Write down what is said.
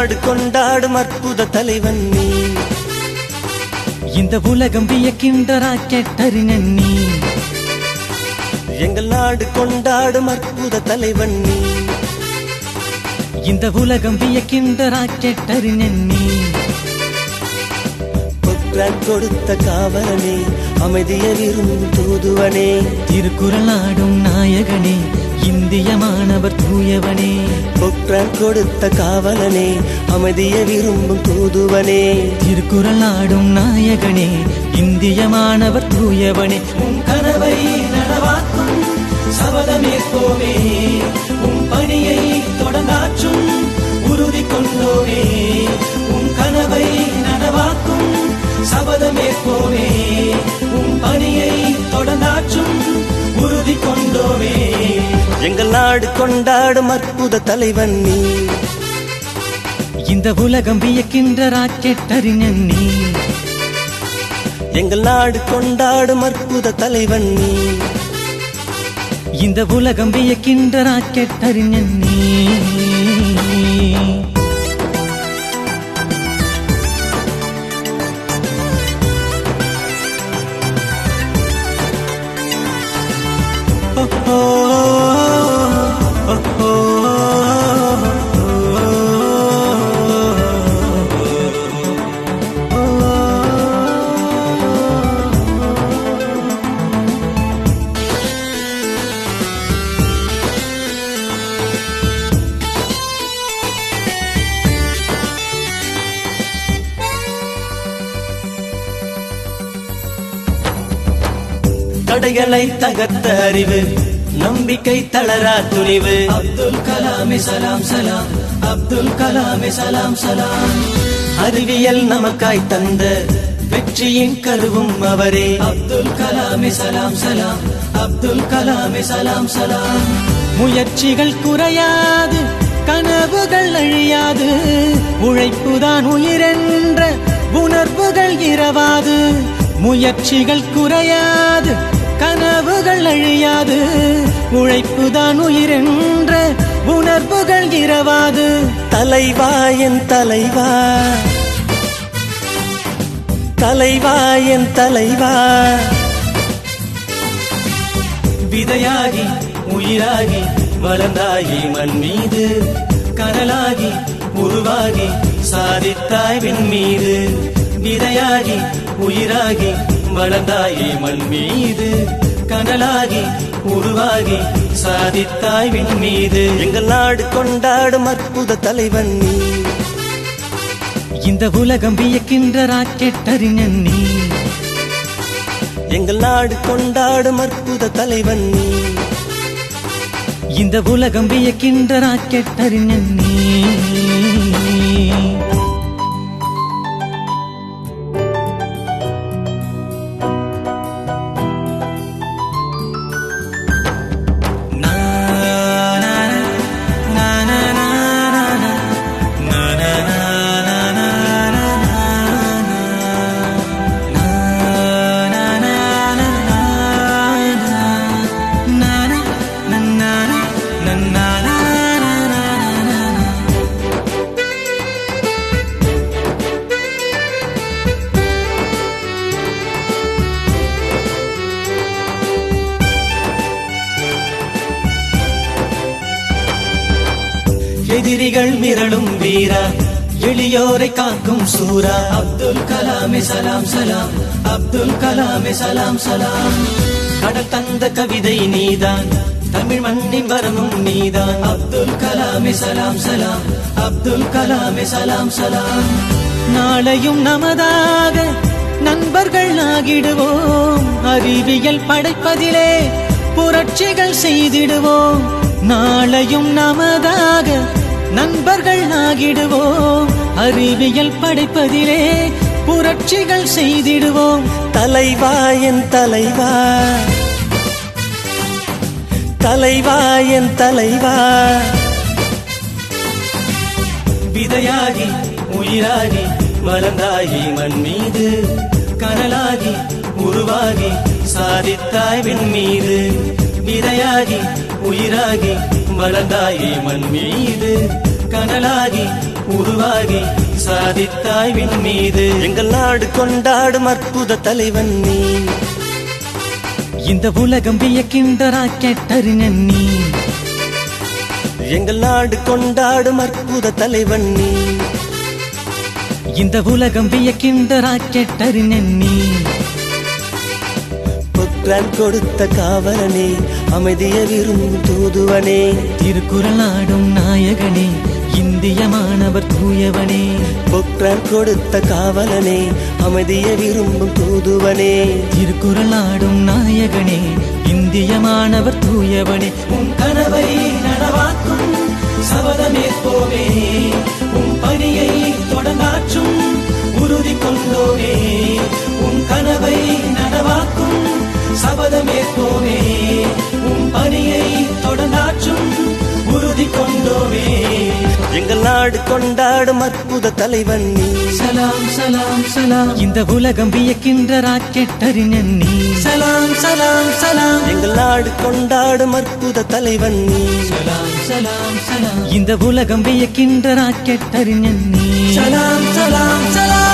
நாடு கொண்டாடும் அற்புத தலைவன் நீ. இந்த உலகம் வியக்கின்ற ராக்கெட் அறிஞன் நீ. எங்கள் நாடு கொண்டாடும் அற்புத தலைவன் நீ. இந்த உலகம் வியக்கின்ற ராக்கெட் அறிஞன் நீ. பொக்ரான் கொடுத்த காவலனே, அமைதியை விரும்பும் தூதுவனே, திருக்குறள் ஆடும் நாயகனே, இந்திய மாணவர் தூயவனே. பொக்ரான் கொடுத்த காவலனே, அமைதியை விரும்பும் தூதுவனே, திருக்குறள் ஆடும் நாயகனே, இந்திய மாணவர் தூயவனே. உன் கனவை நனவாக்கும் சபதமேற்போமே, உன் பணியை தொடர்ந்தாற்றும் உறுதி கொண்டோமே. உன் கனவை நனவாக்கும் சபதமேற்போமே, உன் பணியை தொடர்ந்தாற்றும் உறுதி கொண்டோமே. எங்கள் நாடு கொண்டாடும் அற்புத தலைவன் நீ. இந்த உலகம் வியக்கின்ற ராக்கெட் அறிஞன் நீ. எங்கள் நாடு கொண்டாடும் அற்புத தலைவன் நீ. இந்த உலகம் வியக்கின்ற ராக்கெட் அறிஞன் நீ. தடைகளை தகர்த்த அறிவு, நம்பிக்கை தளரா துணிவு. அப்துல் கலாமே சலாம் சலாம், அப்துல் கலாமே சலாம் சலாம். அறிவியல் நமக்காய் தந்த வெற்றியின் கருவும் அவரே. அப்துல் கலாமே சலாம் சலாம், அப்துல் கலாமே சலாம் சலாம். முயற்சிகள் குறையாது, கனவுகள் அழியாது, உழைப்புதான் உயிரென்ற உணர்வுகள் இரவாது. முயற்சிகள் குறையாது, கனவுகள் அழியாது, உழைப்புதான் உயிரென்ற உணர்வுகள் இரவாது. தலைவா என் தலைவா, தலைவா என் தலைவா, விதையாகி உயிராகி வளர்ந்தாயி மண் மீது, கனலாகி உருவாகி சாதித்தாய் விண் மீது. விதையாகி உயிராகி வளர்ந்தாயி மண் மீது, கனலாகி உருவாகி சாதித்தாய் விண் மீது. எங்கள் நாடு கொண்டாடும் அற்புத தலைவன் நீ. இந்த உலகம் வியக்கின்ற ராக்கெட் அறிஞன் நீ. எங்கள் நாடு கொண்டாடும் அற்புத தலைவன் நீ. இந்த உலகம் வியக்கின்ற ராக்கெட் அறிஞன் நீ. எதிரிகள் மிரளும் வீரா, எளியோரை காக்கும் சூரா. அப்துல் கலாமே சலாம் சலாம், அப்துல் கலாமே சலாம் சலாம். கடல் தந்த கவிதை நீதான், தமிழ் மண்ணின் வரமும் நீதான். அப்துல் கலாமே சலாம் சலாம், அப்துல் கலாமே சலாம் சலாம். நாளையும் நமதாக நண்பர்கள் ஆகிடுவோம், அறிவியல் படைப்பதிலே புரட்சிகள் செய்திடுவோம். நாளையும் நமதாக நண்பர்கள் ஆகிடுவோம், அறிவியல் படைப்பதிலே புரட்சிகள் செய்திடுவோம். தலைவா என் தலைவா, தலைவா என் தலைவா, விதையாகி உயிராகி வளர்ந்தாயி மண் மீது, கனலாகி உருவாகி சாதித்தாய் விண் மீது. விதையாகி உயிராகி வளர்ந்தாயி மண் மீது, கனலாகி உருவாகி சாதித்தாய் விண் மீது. எங்கள் நாடு கொண்டாடும் அற்புத தலைவன் நீ. இந்த உலகம் வியக்கின்ற ராக்கெட் அறிஞன் நீ. எங்கள் நாடு கொண்டாடும் அற்புத தலைவன் நீ. இந்த உலகம் வியக்கின்ற ராக்கெட் அறிஞன் நீ. பொக்ரான் கொடுத்த காவலனே, அமைதியை விரும்பும் தூதுவனே, திருக்குறள் ஆடும் நாயகனே, இந்திய மாணவர் தூயவனே. பொக்ரான் கொடுத்த காவலனே, அமைதியை விரும்பும் தூதுவனே, திருக்குறள் ஆடும் நாயகனே, இந்திய மாணவர் தூயவனே. உன் கனவை நனவாக்கும் சபதமேற்போமே, உன் பணியை தொடர்ந்தாற்றும் உறுதி கொண்டோமே. உன் கனவை நனவாக்கும் சபதமேற்போமே, உன் பணியை தொடர்ந்தாற்றும் உறுதி கொண்டோமே. எங்கள் நாடு கொண்டாடும் அற்புத தலைவன் நீ. சலாம் சலாம் சலாம். இந்த உலகம் வியக்கின்ற ராக்கெட் அறிஞன் நீ. சலாம் சலாம் சலாம். எங்கள் நாடு கொண்டாடும் அற்புத தலைவன் நீ. சலாம் சலாம் சலாம். இந்த உலகம் வியக்கின்ற ராக்கெட் அறிஞன் நீ. சலாம் சலாம் சலாம்.